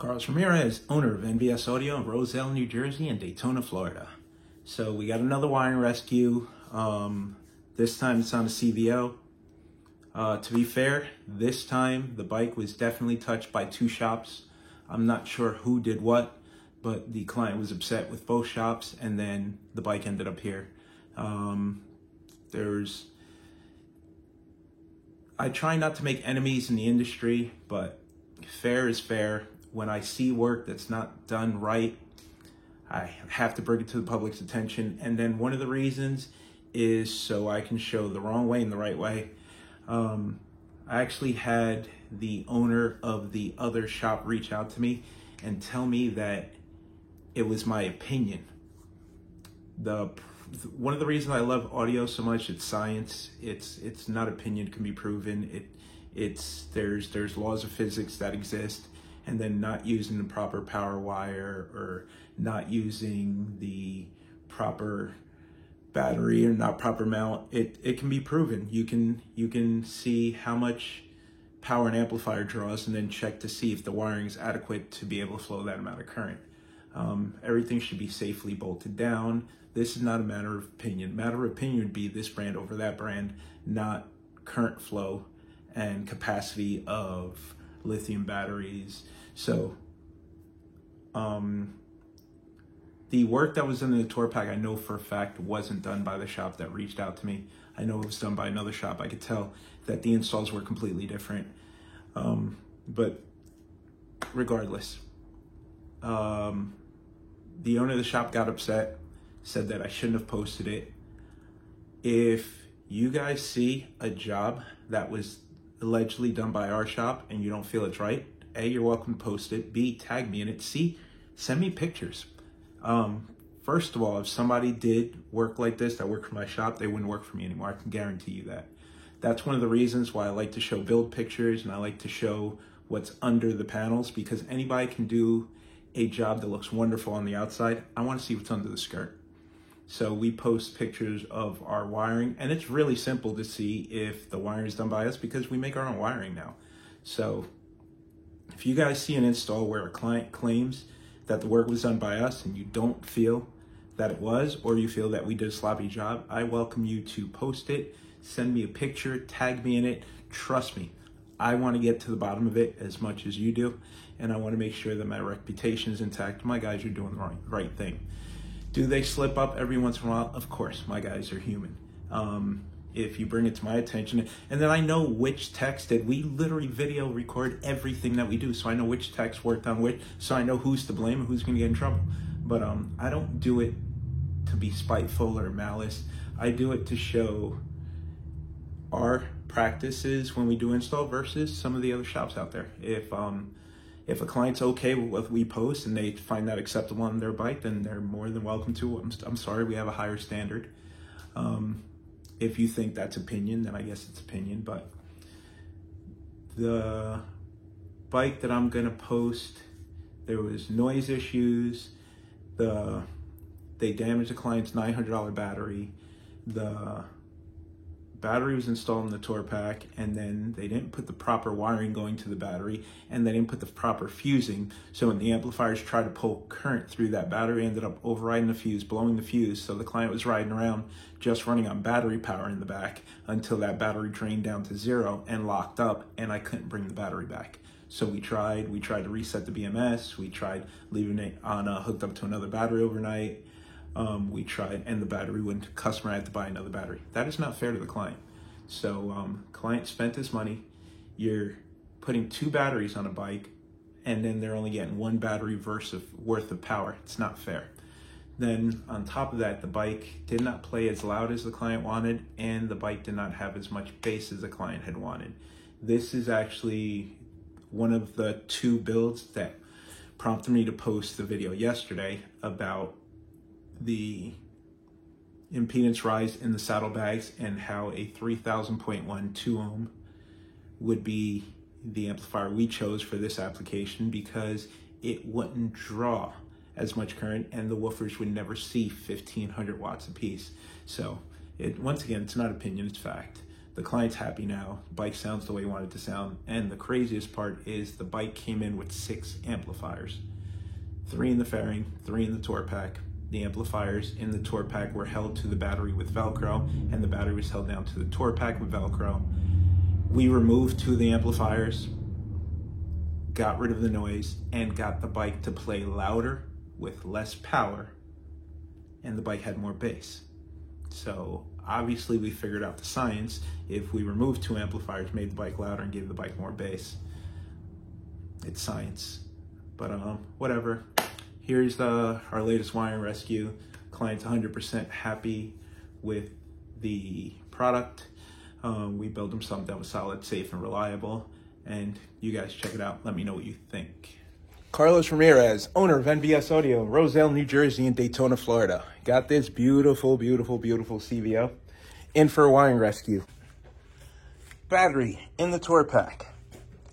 Carlos Ramirez, owner of NVS Audio in Roselle, New Jersey, and Daytona, Florida. So we got another wiring rescue. This time it's on a CVO. To be fair, this time the bike was definitely touched by two shops. I'm not sure who did what, but the client was upset with both shops, and then the bike ended up here. I try not to make enemies in the industry, but fair is fair. When I see work that's not done right, I have to bring it to the public's attention. And then one of the reasons is so I can show the wrong way and the right way. I actually had the owner of the other shop reach out to me and tell me that it was my opinion. One of the reasons I love audio so much, it's science. It's not opinion, it can be proven. There's laws of physics that exist, and then not using the proper power wire or not using the proper battery or not proper mount, it can be proven. You can see how much power an amplifier draws and then check to see if the wiring is adequate to be able to flow that amount of current. Everything should be safely bolted down. This is not a matter of opinion. Matter of opinion would be this brand over that brand, not current flow and capacity of lithium batteries. So the work that was in the tour pack, I know for a fact wasn't done by the shop that reached out to me. I know it was done by another shop. I could tell that the installs were completely different. But regardless, the owner of the shop got upset, said that I shouldn't have posted it. If you guys see a job that was allegedly done by our shop and you don't feel it's right, A, you're welcome to post it. B, tag me in it. C, send me pictures. First of all, if somebody did work like this that worked for my shop, they wouldn't work for me anymore. I can guarantee you that. That's one of the reasons why I like to show build pictures and I like to show what's under the panels, because anybody can do a job that looks wonderful on the outside. I want to see what's under the skirt. So we post pictures of our wiring, and it's really simple to see if the wiring is done by us because we make our own wiring now. So if you guys see an install where a client claims that the work was done by us and you don't feel that it was, or you feel that we did a sloppy job, I welcome you to post it, send me a picture, tag me in it. Trust me, I want to get to the bottom of it as much as you do, and I want to make sure that my reputation is intact. My guys are doing the right thing. Do they slip up every once in a while? Of course, my guys are human. If you bring it to my attention, and then I know which techs did. We literally video record everything that we do, so I know which techs worked on which, so I know who's to blame and who's going to get in trouble. But I don't do it to be spiteful or malice. I do it to show our practices when we do install versus some of the other shops out there. If a client's okay with what we post and they find that acceptable on their bike, then they're more than welcome to. I'm sorry, we have a higher standard. If you think that's opinion, then I guess it's opinion. But the bike that I'm gonna post, there was noise issues. They damaged the client's $900 battery. The battery was installed in the tour pack, and then they didn't put the proper wiring going to the battery, and they didn't put the proper fusing. So when the amplifiers tried to pull current through that battery, ended up overriding the fuse, blowing the fuse. So the client was riding around just running on battery power in the back until that battery drained down to zero and locked up, and I couldn't bring the battery back. So we tried to reset the BMS. We tried leaving it on hooked up to another battery overnight. We tried, and the battery went to customer, had to buy another battery. That is not fair to the client. So client spent his money. You're putting two batteries on a bike, and then they're only getting one battery worth of power. It's not fair. Then on top of that, the bike did not play as loud as the client wanted, and the bike did not have as much bass as the client had wanted. This is actually one of the two builds that prompted me to post the video yesterday about the impedance rise in the saddlebags and how a 3000.1 2 ohm would be the amplifier we chose for this application, because it wouldn't draw as much current and the woofers would never see 1500 watts a piece. So once again, it's not opinion, it's fact. The client's happy now. Bike sounds the way he wanted it to sound. And the craziest part is the bike came in with 6 amplifiers. 3 in the fairing, 3 in the tour pack. The amplifiers in the tour pack were held to the battery with Velcro, and the battery was held down to the tour pack with Velcro. We removed 2 of the amplifiers, got rid of the noise, and got the bike to play louder with less power, and the bike had more bass. So obviously we figured out the science. If we removed 2 amplifiers, made the bike louder, and gave the bike more bass, it's science. But whatever. Here's our latest wiring rescue. Client's 100% happy with the product. We built them something that was solid, safe, and reliable. And you guys check it out. Let me know what you think. Carlos Ramirez, owner of NVS Audio, Roselle, New Jersey, and Daytona, Florida. Got this beautiful, beautiful, beautiful CVO in for a wiring rescue. Battery in the tour pack.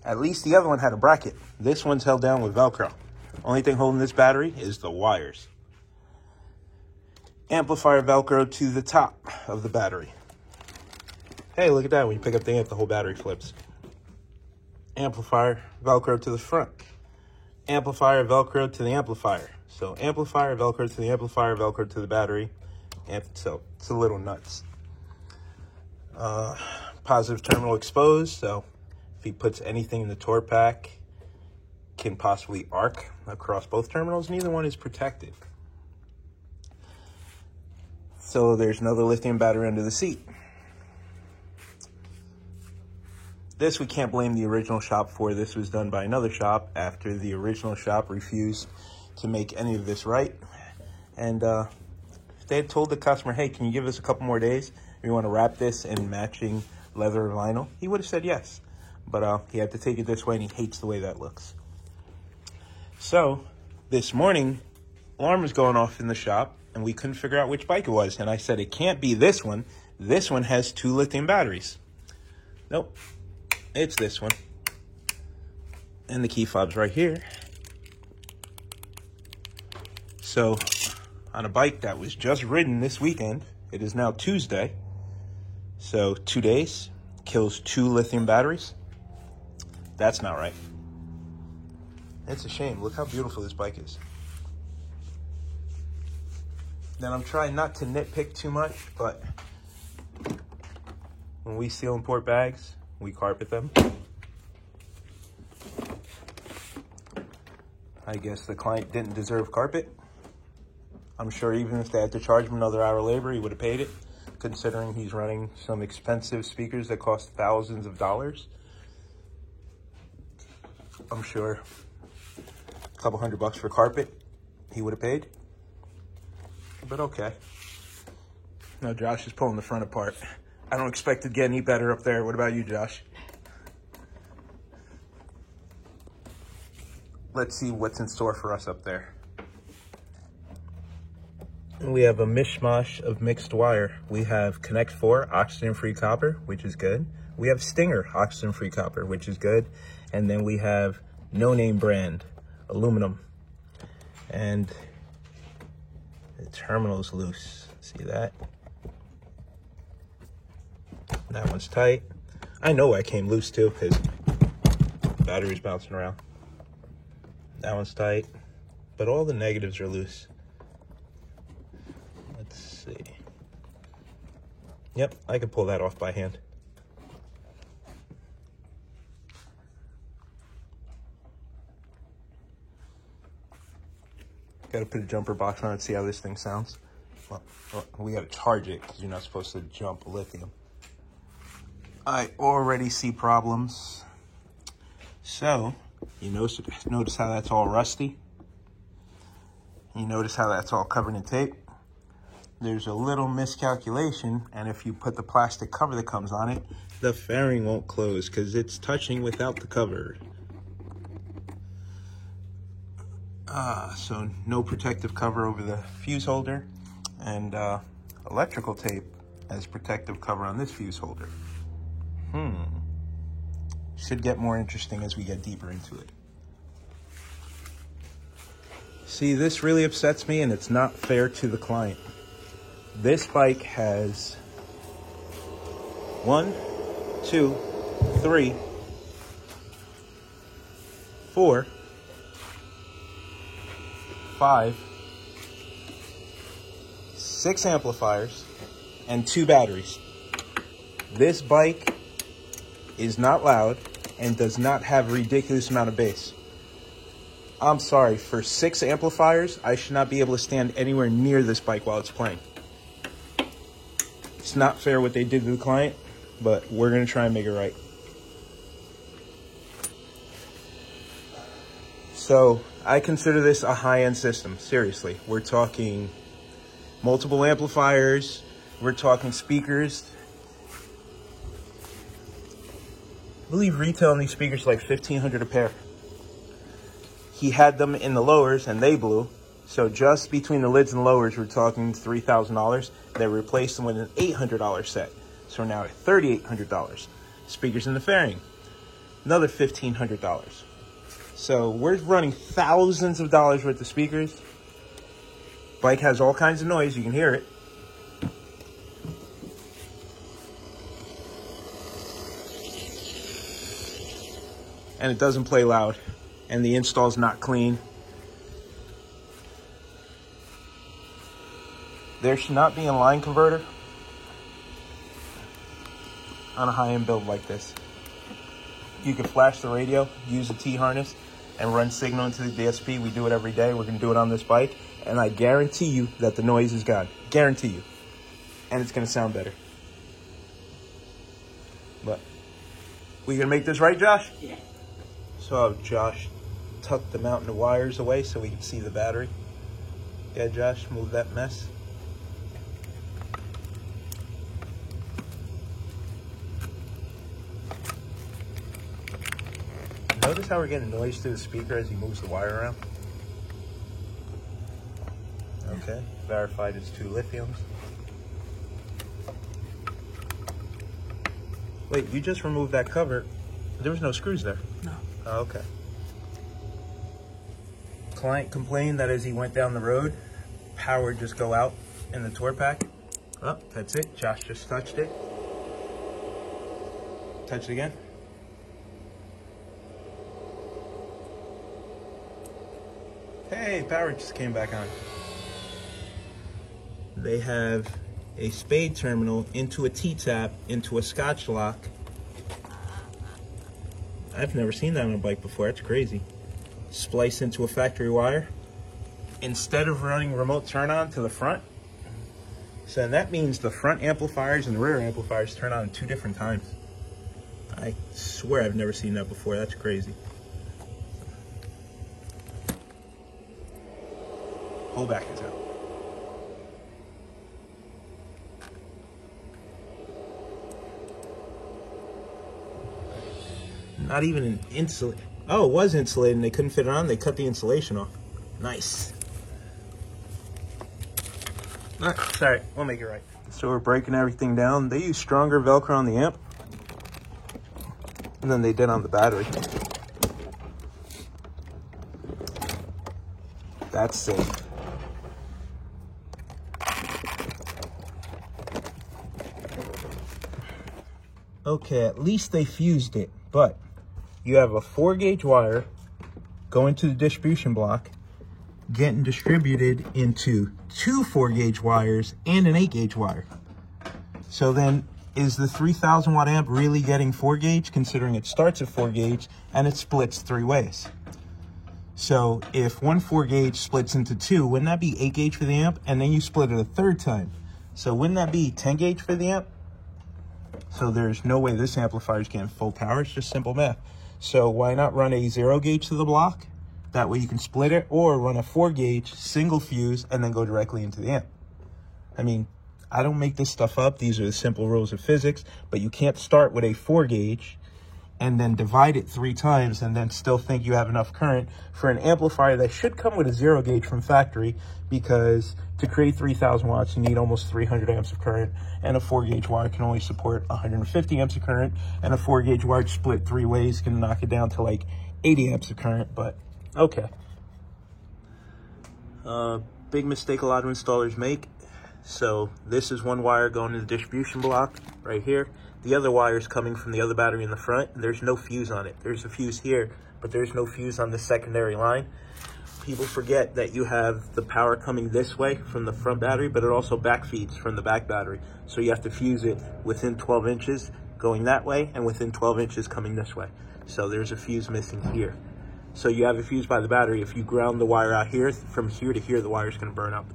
At least the other one had a bracket. This one's held down with Velcro. Only thing holding this battery is the wires. Amplifier Velcro to the top of the battery. Hey, look at that. When you pick up the amp, the whole battery flips. Amplifier Velcro to the front. Amplifier Velcro to the amplifier. So amplifier Velcro to the amplifier, Velcro to the battery. So it's a little nuts. Positive terminal exposed, so if he puts anything in the tour pack, can possibly arc across both terminals. Neither one is protected. So there's another lithium battery under the seat. This we can't blame the original shop for. This was done by another shop after the original shop refused to make any of this right. And if they had told the customer, hey, can you give us a couple more days? We want to wrap this in matching leather or vinyl, he would have said yes. But he had to take it this way, and he hates the way that looks. So this morning, alarm was going off in the shop, and we couldn't figure out which bike it was. And I said, it can't be this one. This one has 2 lithium batteries. Nope, it's this one. And the key fob's right here. So on a bike that was just ridden this weekend, it is now Tuesday. So 2 days, kills 2 lithium batteries. That's not right. It's a shame. Look how beautiful this bike is. Then I'm trying not to nitpick too much, but when we seal import bags, we carpet them. I guess the client didn't deserve carpet. I'm sure even if they had to charge him another hour labor, he would have paid it, considering he's running some expensive speakers that cost thousands of dollars. I'm sure a couple $100 for carpet, he would have paid. But okay. Now Josh is pulling the front apart. I don't expect it to get any better up there. What about you, Josh? Let's see what's in store for us up there. We have a mishmash of mixed wire. We have Connect 4 oxygen-free copper, which is good. We have Stinger oxygen-free copper, which is good. And then we have no name brand aluminum. And the terminal's loose. See that? That one's tight. I know I came loose too because the battery's bouncing around. That one's tight, but all the negatives are loose. Let's see. Yep, I could pull that off by hand. Got to put a jumper box on it, see how this thing sounds. Well, we got to charge it because you're not supposed to jump lithium. I already see problems. So, you notice how that's all rusty? You notice how that's all covered in tape? There's a little miscalculation, and if you put the plastic cover that comes on it, the fairing won't close because it's touching without the cover. So no protective cover over the fuse holder, and electrical tape as protective cover on this fuse holder. Should get more interesting as we get deeper into it. See, this really upsets me, and it's not fair to the client. This bike has 1, 2, 3, 4, 5, 6 amplifiers, and 2 batteries. This bike is not loud and does not have a ridiculous amount of bass. I'm sorry, for 6 amplifiers, I should not be able to stand anywhere near this bike while it's playing. It's not fair what they did to the client, but we're going to try and make it right. So I consider this a high-end system, seriously. We're talking multiple amplifiers, we're talking speakers. I believe retailing these speakers like $1,500 a pair. He had them in the lowers and they blew. So just between the lids and lowers, we're talking $3,000. They replaced them with an $800 set. So we're now at $3,800. Speakers in the fairing, another $1,500. So we're running thousands of dollars worth of speakers. Bike has all kinds of noise, you can hear it. And it doesn't play loud. And the install's not clean. There should not be a line converter on a high-end build like this. You can flash the radio, use a T-harness, and run signal into the DSP. We do it every day. We're going to do it on this bike. And I guarantee you that the noise is gone. Guarantee you. And it's going to sound better. But we going to make this right, Josh? Yeah. So Josh tucked the mountain of wires away so we can see the battery. Yeah, Josh, move that mess. Notice how we're getting noise through the speaker as he moves the wire around? Okay, verified it's 2 lithiums. Wait, you just removed that cover. There was no screws there. No. Oh, okay. Client complained that as he went down the road, power would just go out in the tour pack. Oh, that's it. Josh just touched it. Touch it again. Hey, power just came back on. They have a spade terminal into a T-tap, into a Scotch lock. I've never seen that on a bike before. That's crazy. Splice into a factory wire. Instead of running remote turn on to the front. So that means the front amplifiers and the rear amplifiers turn on at 2 different times. I swear I've never seen that before. That's crazy. Pull back is out. Not even an insulate. Oh, it was insulated and they couldn't fit it on. They cut the insulation off. Nice. All right, sorry, we'll make it right. So we're breaking everything down. They use stronger Velcro on the amp than they did on the battery. That's safe. Okay, at least they fused it, but you have a 4-gauge wire going to the distribution block, getting distributed into 2 4-gauge wires and an 8-gauge wire. So then, is the 3,000 watt amp really getting 4-gauge, considering it starts at 4-gauge and it splits 3 ways? So if one 4-gauge splits into 2, wouldn't that be 8-gauge for the amp? And then you split it a 3rd time. So wouldn't that be 10-gauge for the amp? So there's no way this amplifier is getting full power. It's just simple math. So why not run a 0-gauge to the block? That way you can split it, or run a 4-gauge single fuse and then go directly into the amp. I mean, I don't make this stuff up. These are the simple rules of physics, but you can't start with a 4-gauge and then divide it 3 times and then still think you have enough current for an amplifier that should come with a 0-gauge from factory, because to create 3,000 watts, you need almost 300 amps of current, and a 4-gauge wire can only support 150 amps of current, and a 4-gauge wire split 3 ways can knock it down to like 80 amps of current, but okay. Big mistake a lot of installers make. So this is one wire going to the distribution block right here. The other wire is coming from the other battery in the front, and there's no fuse on it. There's a fuse here, but there's no fuse on the secondary line. People forget that you have the power coming this way from the front battery, but it also back feeds from the back battery. So you have to fuse it within 12 inches going that way and within 12 inches coming this way. So there's a fuse missing here. So you have a fuse by the battery. If you ground the wire out here, from here to here, the wire is going to burn up.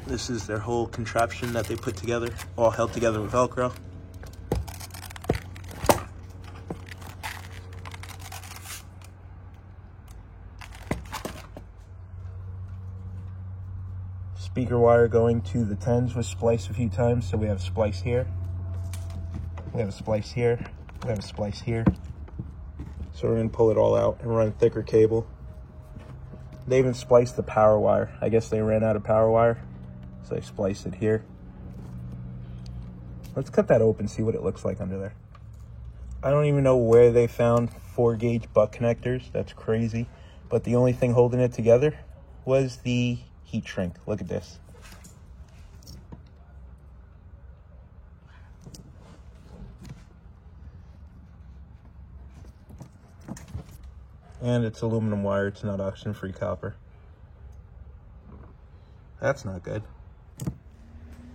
This is their whole contraption that they put together, all held together with Velcro. Speaker wire going to the 10s was spliced a few times, so we have a splice here. We have a splice here. We have a splice here. So we're going to pull it all out and run thicker cable. They even spliced the power wire. I guess they ran out of power wire, so they spliced it here. Let's cut that open, see what it looks like under there. I don't even know where they found 4-gauge butt connectors. That's crazy. But the only thing holding it together was the heat shrink. Look at this. And it's aluminum wire, it's not oxygen-free copper. That's not good.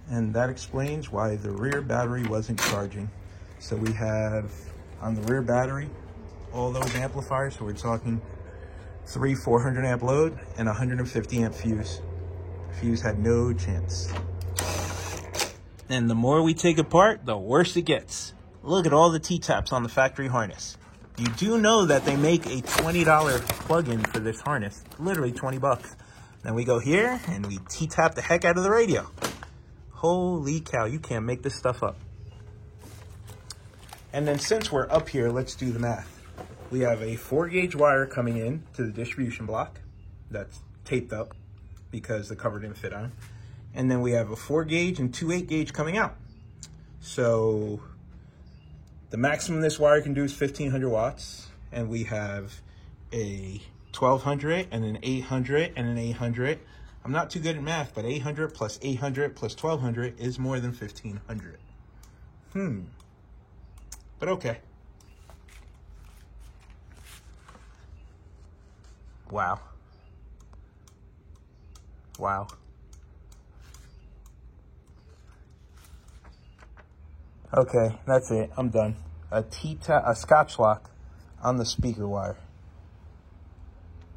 And that explains why the rear battery wasn't charging. So we have on the rear battery all those amplifiers, so we're talking 3 400 amp load and 150 amp fuse. Fuse had no chance. And the more we take apart, the worse it gets. Look at all the T-taps on the factory harness. You do know that they make a $20 plug-in for this harness, literally 20 bucks. Then we go here and we T-tap the heck out of the radio. Holy cow, you can't make this stuff up. And then since we're up here, let's do the math. We have a 4-gauge wire coming in to the distribution block that's taped up because the cover didn't fit on. And then we have a 4-gauge and 2 8-gauge coming out. So the maximum this wire can do is 1500 watts. And we have a 1200 and an 800 and an 800. I'm not too good at math, but 800 plus 800 plus 1200 is more than 1500. But okay. Wow. Wow. Okay, that's it. I'm done. A Scotch lock on the speaker wire.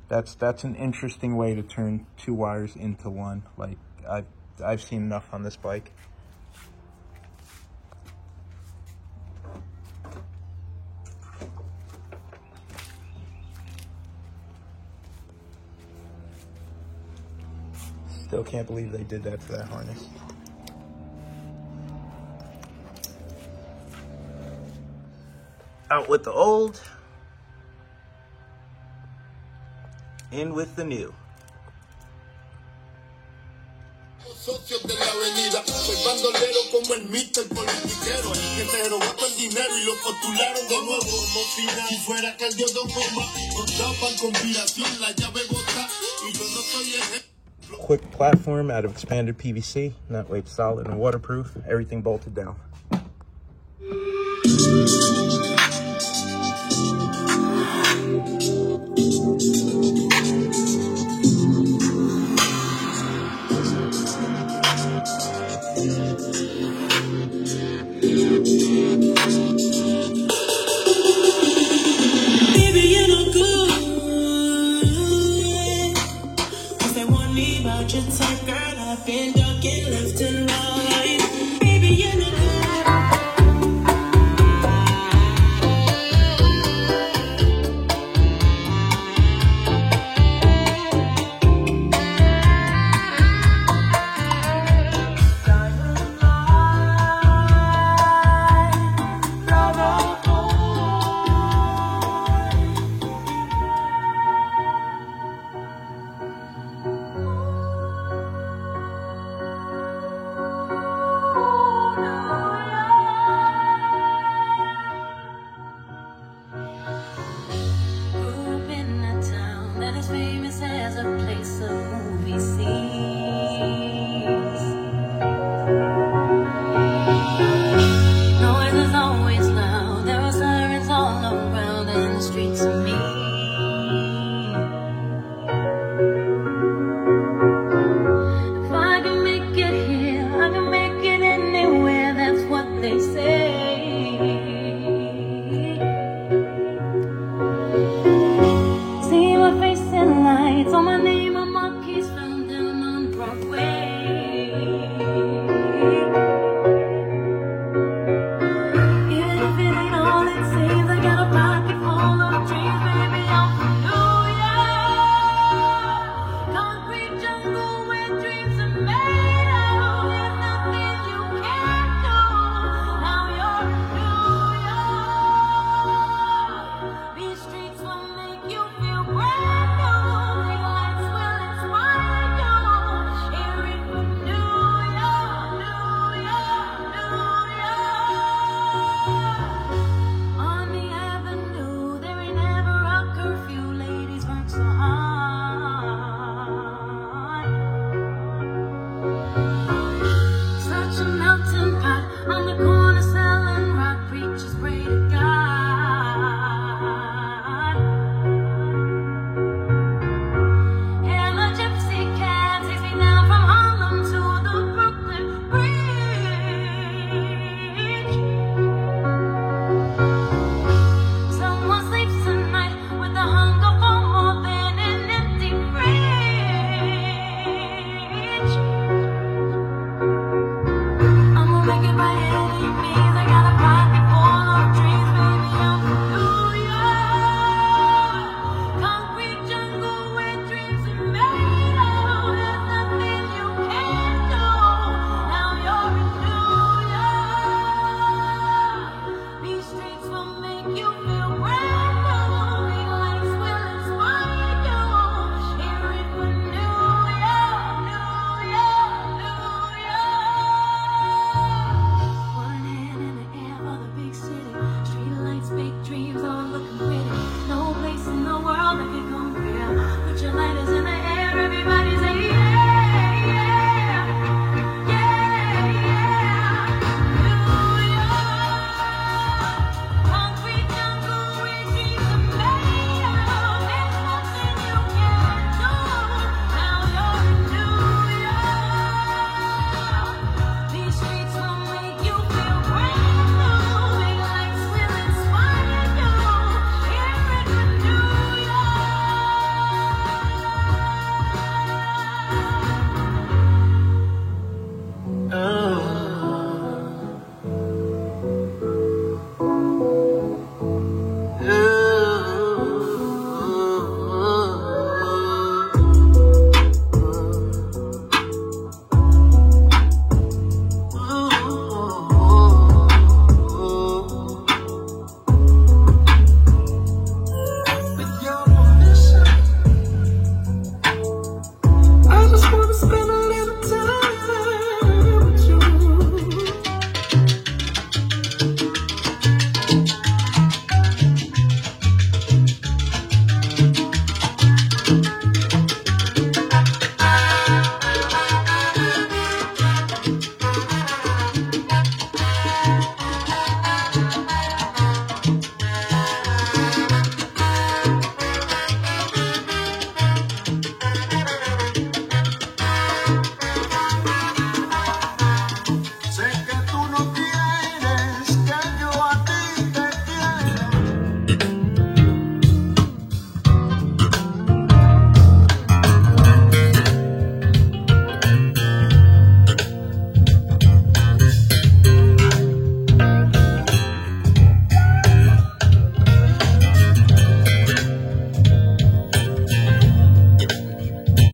That's an interesting way to turn 2 wires into one. Like I've seen enough on this bike. Still can't believe they did that to that harness. Out with the old, in with the new. Socios de la avenida, soy bandolero como el Mr. Politiquero, que se robó todo el dinero y lo postularon de nuevo como si fuera que el dios Don Bomba contaban conspiración, la llave bota y yo no soy el... Quick platform out of expanded PVC, not weight solid and waterproof, everything bolted down.